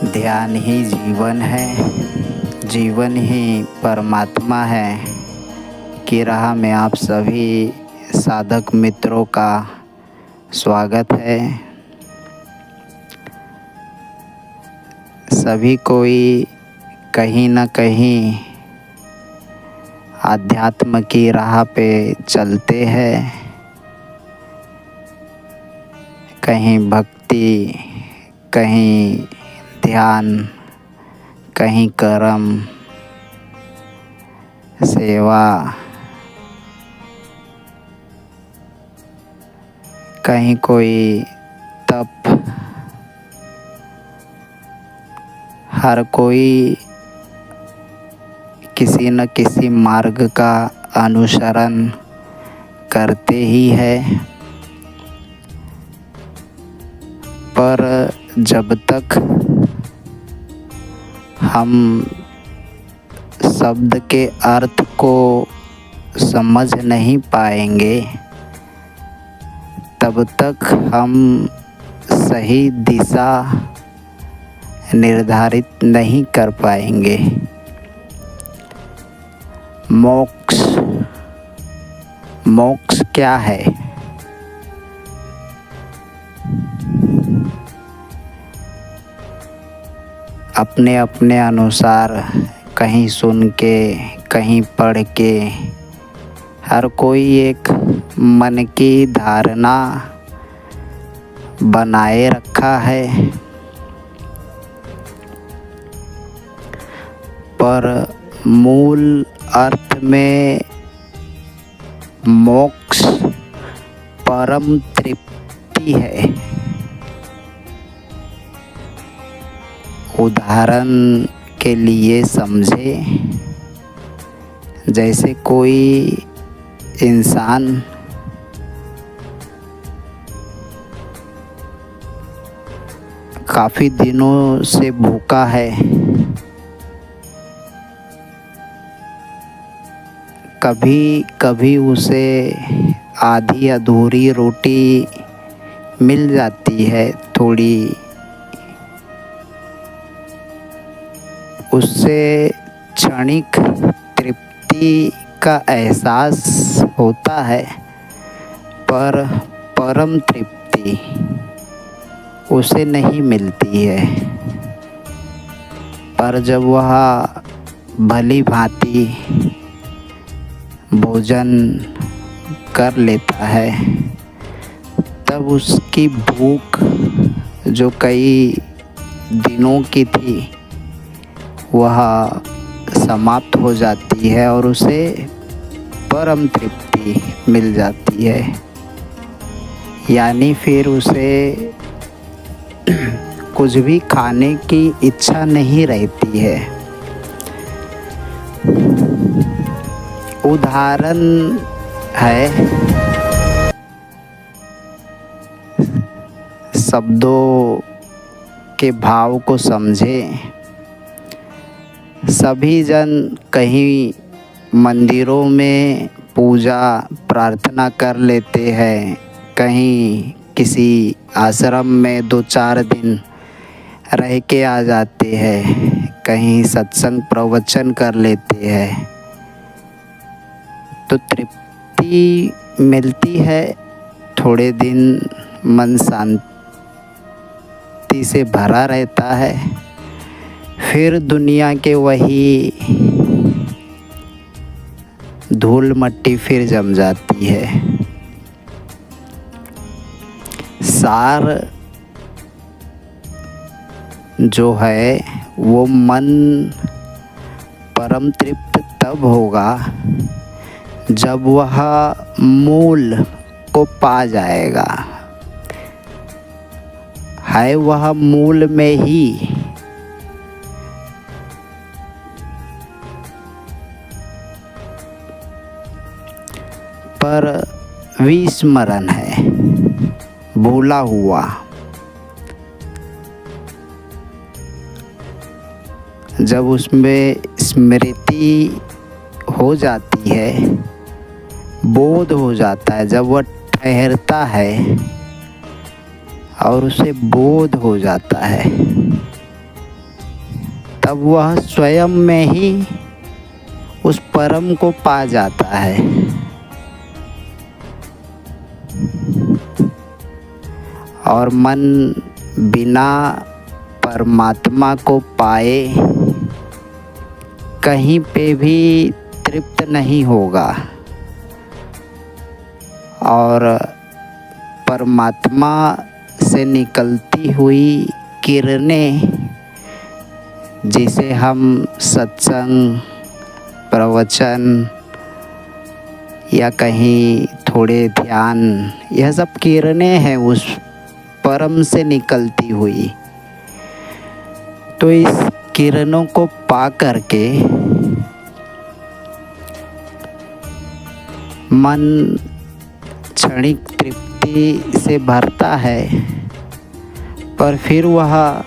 ध्यान ही जीवन है, जीवन ही परमात्मा है की राह में आप सभी साधक मित्रों का स्वागत है। सभी कोई कहीं न कहीं आध्यात्म की राह पे चलते हैं, कहीं भक्ति, कहीं ध्यान, कहीं कर्म, सेवा, कहीं कोई तप। हर कोई किसी न किसी मार्ग का अनुसरण करते ही है, पर जब तक हम शब्द के अर्थ को समझ नहीं पाएंगे, तब तक हम सही दिशा निर्धारित नहीं कर पाएंगे। मोक्ष क्या है? अपने अपने अनुसार कहीं सुन के, कहीं पढ़ के, हर कोई एक मन की धारणा बनाए रखा है, पर मूल अर्थ में मोक्ष परम तृप्ति है। उदाहरण के लिए समझे, जैसे कोई इंसान काफ़ी दिनों से भूखा है, कभी कभी उसे आधी अधूरी रोटी मिल जाती है, थोड़ी उससे क्षणिक तृप्ति का एहसास होता है, पर परम तृप्ति उसे नहीं मिलती है। पर जब वह भली भांति भोजन कर लेता है, तब उसकी भूख जो कई दिनों की थी वह समाप्त हो जाती है और उसे परम तृप्ति मिल जाती है। यानी फिर उसे कुछ भी खाने की इच्छा नहीं रहती है। उदाहरण है, शब्दों के भाव को समझें। सभी जन कहीं मंदिरों में पूजा प्रार्थना कर लेते हैं, कहीं किसी आश्रम में 2-4 दिन रह के आ जाते हैं, कहीं सत्संग प्रवचन कर लेते हैं, तो तृप्ति मिलती है। थोड़े दिन मन शांति से भरा रहता है, फिर दुनिया के वही धूल मट्टी फिर जम जाती है। सार जो है वो मन परम तृप्त तब होगा जब वह मूल को पा जाएगा। है वह मूल में ही, पर विस्मरण है, भूला हुआ। जब उसमें स्मृति हो जाती है, बोध हो जाता है, जब वह ठहरता है और उसे बोध हो जाता है, तब वह स्वयं में ही उस परम को पा जाता है। और मन बिना परमात्मा को पाए कहीं पे भी तृप्त नहीं होगा। और परमात्मा से निकलती हुई किरणें, जिसे हम सत्संग, प्रवचन या कहीं थोड़े ध्यान, यह सब किरणें हैं उस परम से निकलती हुई। तो इस किरणों को पा करके मन क्षणिक तृप्ति से भरता है, पर फिर वह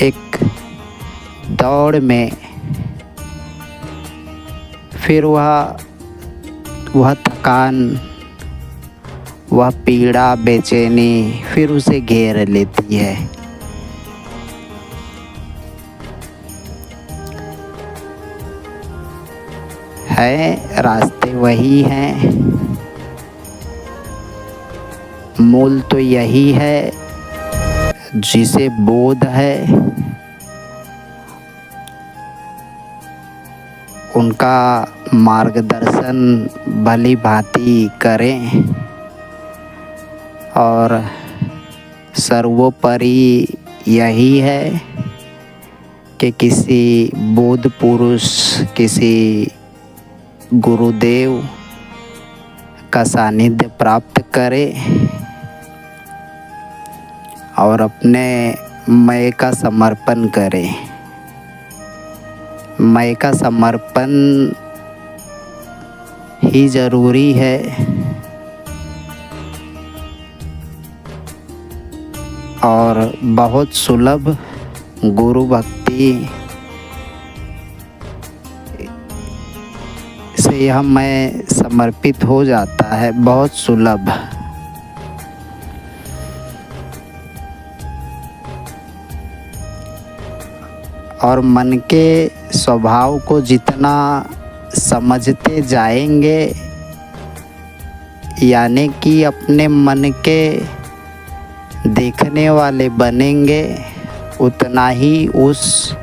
एक दौड़ में फिर वह थकान, वह पीड़ा, बेचैनी फिर उसे घेर लेती है। रास्ते वही हैं, मूल तो यही है, जिसे बोध है उनका मार्गदर्शन भली भांति करें। और सर्वोपरि यही है कि किसी बोध पुरुष, किसी गुरुदेव का सानिध्य प्राप्त करें और अपने मैं का समर्पण करें। मैं का समर्पण ही ज़रूरी है। और बहुत सुलभ गुरु भक्ति से यह मैं समर्पित हो जाता है, बहुत सुलभ। और मन के स्वभाव को जितना समझते जाएंगे, यानी कि अपने मन के देखने वाले बनेंगे, उतना ही उस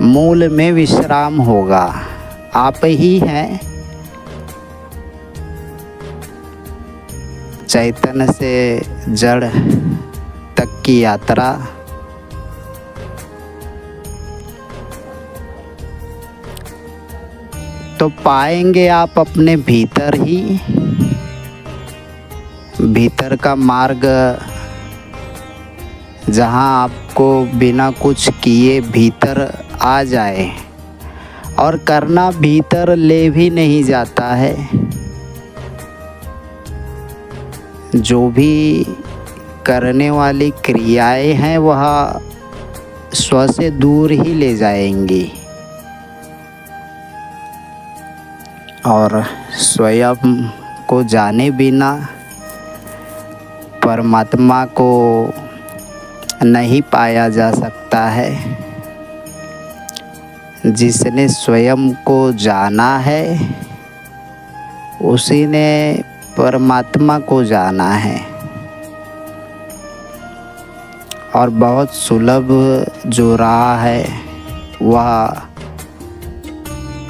मूल में विश्राम होगा। आप ही हैं चैतन्य से जड़ तक की यात्रा। तो पाएंगे आप अपने भीतर ही, भीतर का मार्ग, जहाँ आपको बिना कुछ किए भीतर आ जाए। और करना भीतर ले भी नहीं जाता है, जो भी करने वाली क्रियाएं हैं वह स्व से दूर ही ले जाएंगी। और स्वयं को जाने बिना परमात्मा को नहीं पाया जा सकता है। जिसने स्वयं को जाना है उसी ने परमात्मा को जाना है। और बहुत सुलभ जो राह है वह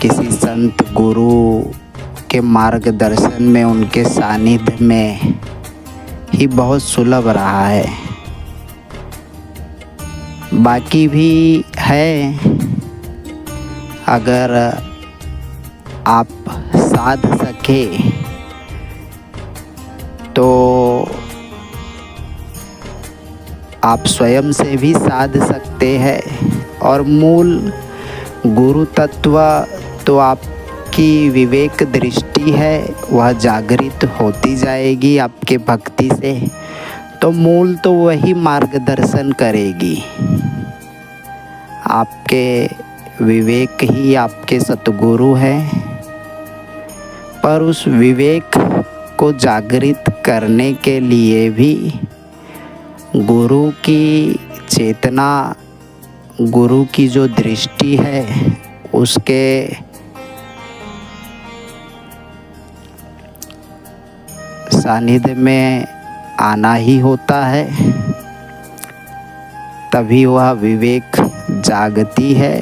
किसी संत गुरु के मार्गदर्शन में, उनके सानिध्य में ही बहुत सुलभ रहा है। बाकी भी है, अगर आप साध सके तो आप स्वयं से भी साध सकते हैं। और मूल गुरु तत्व तो आपकी विवेक दृष्टि है, वह जागृत होती जाएगी आपके भक्ति से। तो मूल तो वही मार्गदर्शन करेगी। आपके विवेक ही आपके सतगुरु हैं। पर उस विवेक को जागृत करने के लिए भी गुरु की चेतना गुरु की जो दृष्टि है उसके सानिध्य में आना ही होता है, तभी वह विवेक जागती है।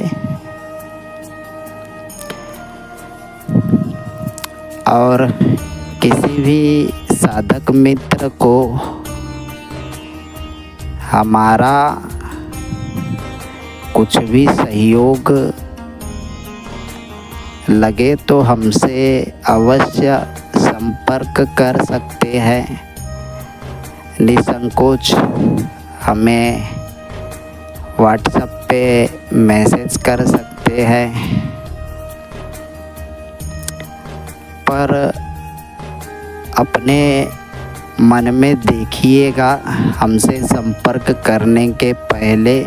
और किसी भी साधक मित्र को हमारा कुछ भी सहयोग लगे तो हमसे अवश्य संपर्क कर सकते हैं। निसंकोच हमें व्हाट्सएप पे मैसेज कर सकते हैं। पर अपने मन में देखिएगा, हमसे संपर्क करने के पहले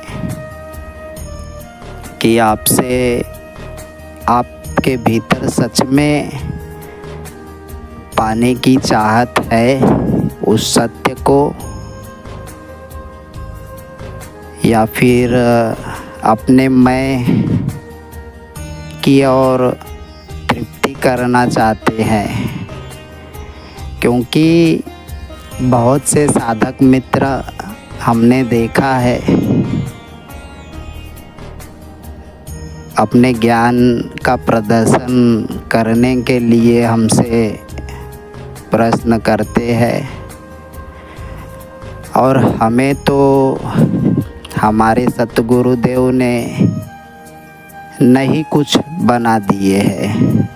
कि आपके भीतर सच में पाने की चाहत है उस सत्य को, या फिर अपने मैं की ओर तृप्ति करना चाहते हैं। क्योंकि बहुत से साधक मित्र हमने देखा है अपने ज्ञान का प्रदर्शन करने के लिए हमसे प्रश्न करते हैं, और हमें तो हमारे सतगुरुदेव ने नहीं कुछ बना दिए हैं।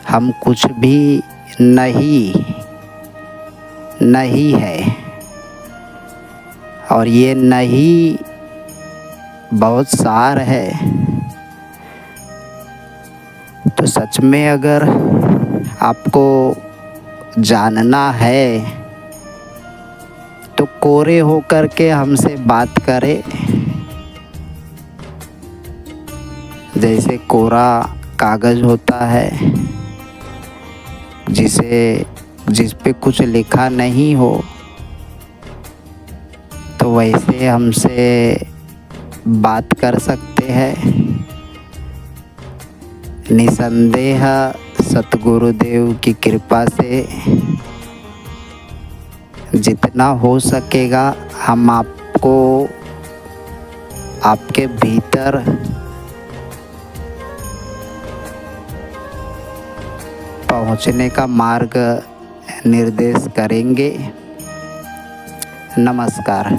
हम कुछ भी नहीं है, और ये नहीं बहुत सार है। तो सच में अगर आपको जानना है तो कोरे होकर के हमसे बात करें। जैसे कोरा कागज़ होता है जिस पे कुछ लिखा नहीं हो, तो वैसे हमसे बात कर सकते हैं। निसंदेह सतगुरुदेव की कृपा से जितना हो सकेगा हम आपको आपके भीतर पहुंचने का मार्ग निर्देश करेंगे। नमस्कार।